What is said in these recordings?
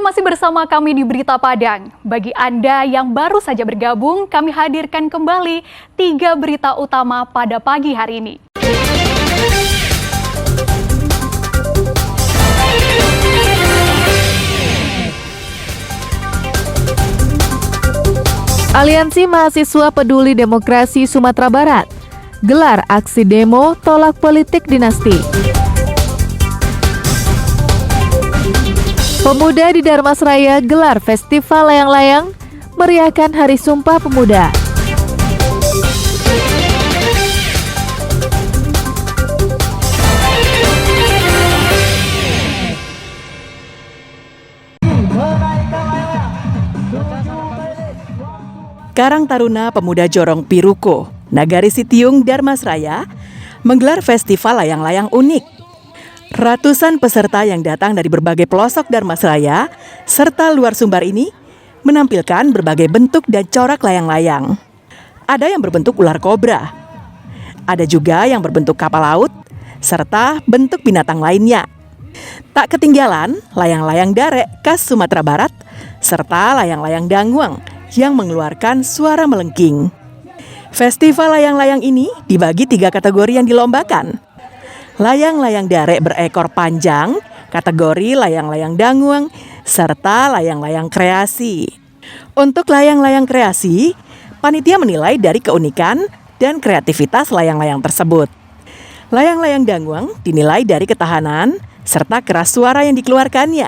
masih bersama kami di Berita Padang. Bagi Anda yang baru saja bergabung, kami hadirkan kembali 3 berita utama pada pagi hari ini. Aliansi Mahasiswa Peduli Demokrasi Sumatera Barat gelar aksi demo tolak politik dinasti. Pemuda di Darmasraya gelar festival layang-layang meriahkan Hari Sumpah Pemuda. Karang Taruna Pemuda Jorong Piruko, Nagari Sitiung, Darmasraya menggelar festival layang-layang unik. Ratusan peserta yang datang dari berbagai pelosok Darmasraya serta luar Sumbar ini menampilkan berbagai bentuk dan corak layang-layang. Ada yang berbentuk ular kobra, ada juga yang berbentuk kapal laut, serta bentuk binatang lainnya. Tak ketinggalan layang-layang darek khas Sumatera Barat, serta layang-layang dangwang yang mengeluarkan suara melengking. Festival layang-layang ini dibagi 3 kategori yang dilombakan. Layang-layang darek berekor panjang, kategori layang-layang dangwang, serta layang-layang kreasi. Untuk layang-layang kreasi, panitia menilai dari keunikan dan kreativitas layang-layang tersebut. Layang-layang dangwang dinilai dari ketahanan serta keras suara yang dikeluarkannya.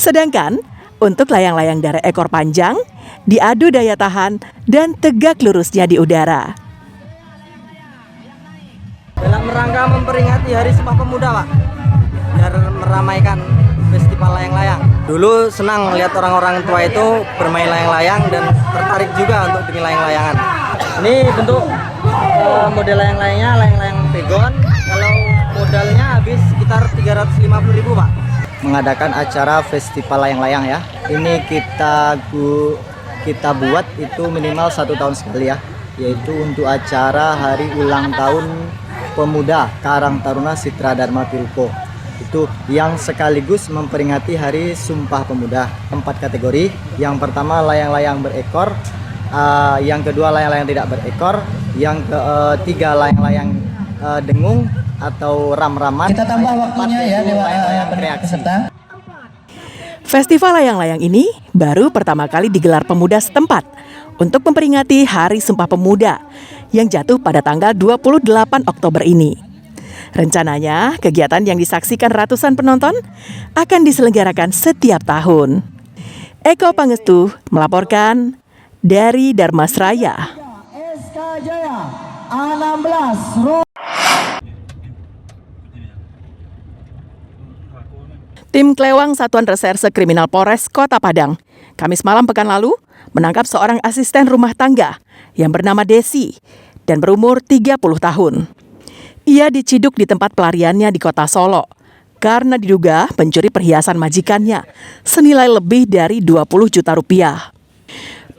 Sedangkan untuk layang-layang darek ekor panjang, diadu daya tahan dan tegak lurusnya di udara. Dalam rangka memperingati Hari Sumpah Pemuda, Pak, biar meramaikan festival layang-layang. Dulu senang melihat orang-orang tua itu bermain layang-layang dan tertarik juga untuk bikin layang-layangan. Ini bentuk model layang-layangnya, layang-layang pegon. Kalau modalnya habis sekitar 350.000, Pak. Mengadakan acara festival layang-layang ya. Ini kita buat itu minimal 1 tahun sekali ya, yaitu untuk acara Hari Ulang Tahun Pemuda Karang Taruna Citra Dharma Piruko. Itu yang sekaligus memperingati Hari Sumpah Pemuda. 4 kategori. Yang pertama layang-layang berekor, yang kedua layang-layang tidak berekor, yang ketiga layang-layang dengung atau ram-raman. Kita tambah waktunya ya layang-layang peserta. Festival layang-layang ini baru pertama kali digelar pemuda setempat untuk memperingati Hari Sumpah Pemuda yang jatuh pada tanggal 28 Oktober ini. Rencananya, kegiatan yang disaksikan ratusan penonton akan diselenggarakan setiap tahun. Eko Pangestu melaporkan dari Darmasraya. SK Jaya 16 Tim Klewang Satuan Reserse Kriminal Polres Kota Padang, Kamis malam pekan lalu, menangkap seorang asisten rumah tangga yang bernama Desi dan berumur 30 tahun. Ia diciduk di tempat pelariannya di Kota Solo karena diduga mencuri perhiasan majikannya senilai lebih dari 20 juta rupiah.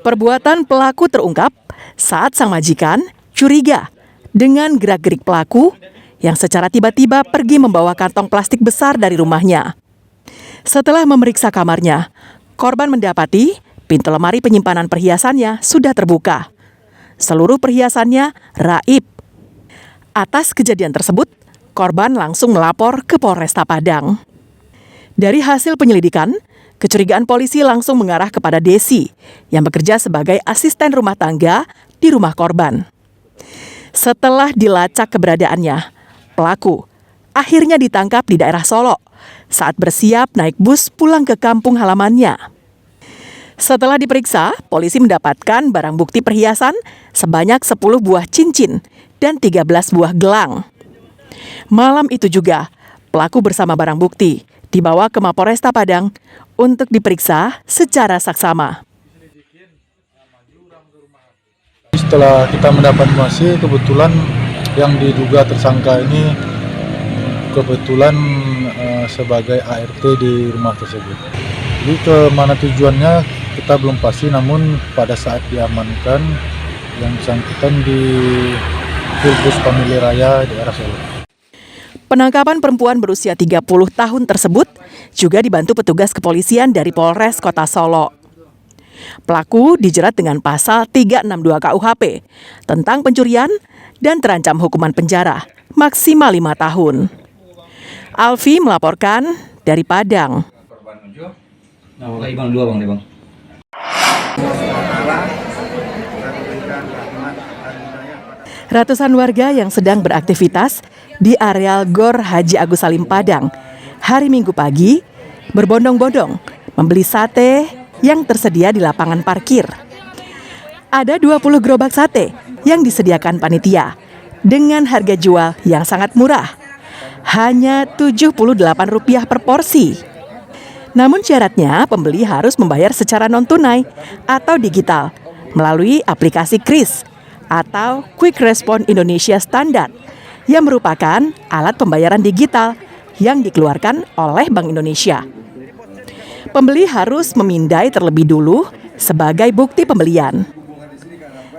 Perbuatan pelaku terungkap saat sang majikan curiga dengan gerak-gerik pelaku yang secara tiba-tiba pergi membawa kantong plastik besar dari rumahnya. Setelah memeriksa kamarnya, korban mendapati pintu lemari penyimpanan perhiasannya sudah terbuka. Seluruh perhiasannya raib. Atas kejadian tersebut, korban langsung melapor ke Polresta Padang. Dari hasil penyelidikan, kecurigaan polisi langsung mengarah kepada Desi yang bekerja sebagai asisten rumah tangga di rumah korban. Setelah dilacak keberadaannya, pelaku akhirnya ditangkap di daerah Solo saat bersiap naik bus pulang ke kampung halamannya. Setelah diperiksa, polisi mendapatkan barang bukti perhiasan sebanyak 10 buah cincin dan 13 buah gelang. Malam itu juga, pelaku bersama barang bukti dibawa ke Mapolresta Padang untuk diperiksa secara saksama. Setelah kita mendapat informasi, kebetulan yang diduga tersangka ini kebetulan sebagai ART di rumah tersebut. Jadi kemana tujuannya kita belum pasti, namun pada saat diamankan yang bersangkutan di Pulbus Family Raya di daerah Solo. Penangkapan perempuan berusia 30 tahun tersebut juga dibantu petugas kepolisian dari Polres Kota Solo. Pelaku dijerat dengan pasal 362 KUHP tentang pencurian dan terancam hukuman penjara maksimal 5 tahun. Alfi melaporkan dari Padang. Ratusan warga yang sedang beraktivitas di areal Gor Haji Agus Salim Padang hari Minggu pagi berbondong-bondong membeli sate yang tersedia di lapangan parkir. Ada 20 gerobak sate yang disediakan panitia dengan harga jual yang sangat murah, hanya Rp78 per porsi. Namun syaratnya pembeli harus membayar secara non-tunai atau digital melalui aplikasi KRIS atau Quick Response Indonesia Standard yang merupakan alat pembayaran digital yang dikeluarkan oleh Bank Indonesia. Pembeli harus memindai terlebih dulu sebagai bukti pembelian.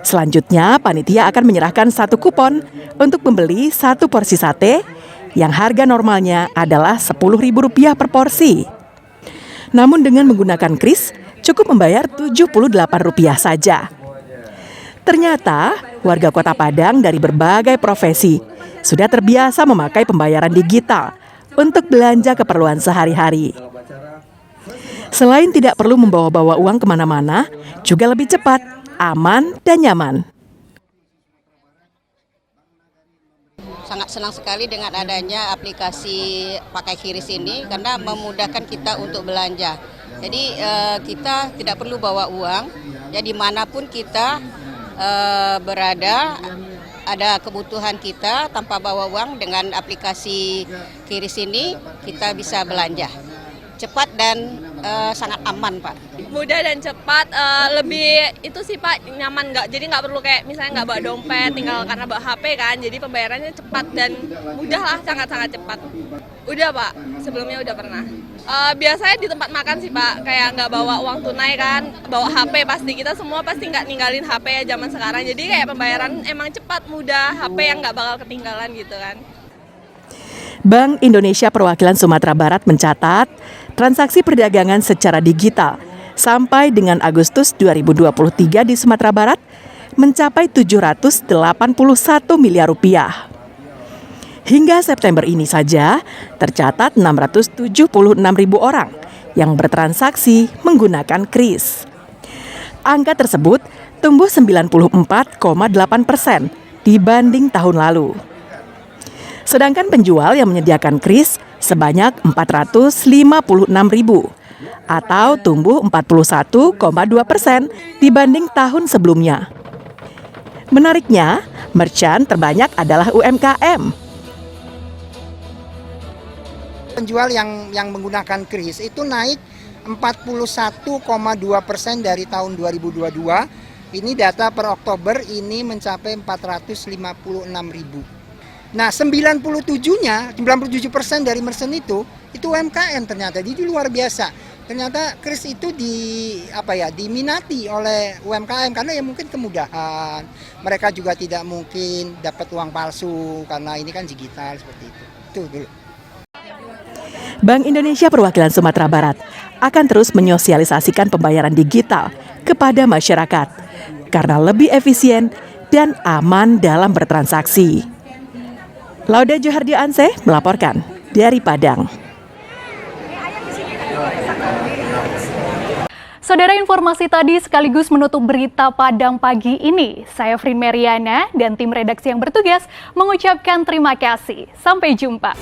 Selanjutnya, panitia akan menyerahkan 1 kupon untuk membeli 1 porsi sate yang harga normalnya adalah Rp10.000 per porsi. Namun dengan menggunakan KRIS, cukup membayar Rp78 saja. Ternyata, warga Kota Padang dari berbagai profesi sudah terbiasa memakai pembayaran digital untuk belanja keperluan sehari-hari. Selain tidak perlu membawa-bawa uang kemana-mana, juga lebih cepat, aman, dan nyaman. Sangat senang sekali dengan adanya aplikasi pakai KRIS ini karena memudahkan kita untuk belanja. Jadi kita tidak perlu bawa uang, ya dimanapun kita berada, ada kebutuhan kita tanpa bawa uang. Dengan aplikasi KRIS ini kita bisa belanja cepat dan sangat aman, Pak. Mudah dan cepat, lebih itu sih Pak, nyaman, jadi nggak perlu kayak misalnya nggak bawa dompet, tinggal karena bawa HP kan, jadi pembayarannya cepat dan mudah lah, sangat-sangat cepat. Udah Pak, sebelumnya udah pernah. Biasanya di tempat makan sih Pak, kayak nggak bawa uang tunai kan, bawa HP pasti, kita semua pasti nggak ninggalin HP ya zaman sekarang, jadi kayak pembayaran emang cepat, mudah, HP yang nggak bakal ketinggalan gitu kan. Bank Indonesia Perwakilan Sumatera Barat mencatat transaksi perdagangan secara digital sampai dengan Agustus 2023 di Sumatera Barat mencapai Rp781 miliar. Hingga September ini saja tercatat 676.000 orang yang bertransaksi menggunakan KRIS. Angka tersebut tumbuh 94,8% dibanding tahun lalu. Sedangkan penjual yang menyediakan KRIS sebanyak 456.000 atau tumbuh 41,2% dibanding tahun sebelumnya. Menariknya, merchant terbanyak adalah UMKM. Penjual yang menggunakan KRIS itu naik 41,2% dari tahun 2022. Ini data per Oktober ini mencapai 456.000. Nah, 97% dari merchant itu UMKM ternyata. Jadi luar biasa. Ternyata KRIS itu diminati oleh UMKM karena ya mungkin kemudahan. Mereka juga tidak mungkin dapat uang palsu karena ini kan digital seperti itu. Itu dulu. Bank Indonesia Perwakilan Sumatera Barat akan terus menyosialisasikan pembayaran digital kepada masyarakat karena lebih efisien dan aman dalam bertransaksi. Lauda Johardianse melaporkan dari Padang. Saudara, informasi tadi sekaligus menutup berita Padang pagi ini. Saya Frin Meriana dan tim redaksi yang bertugas mengucapkan terima kasih. Sampai jumpa.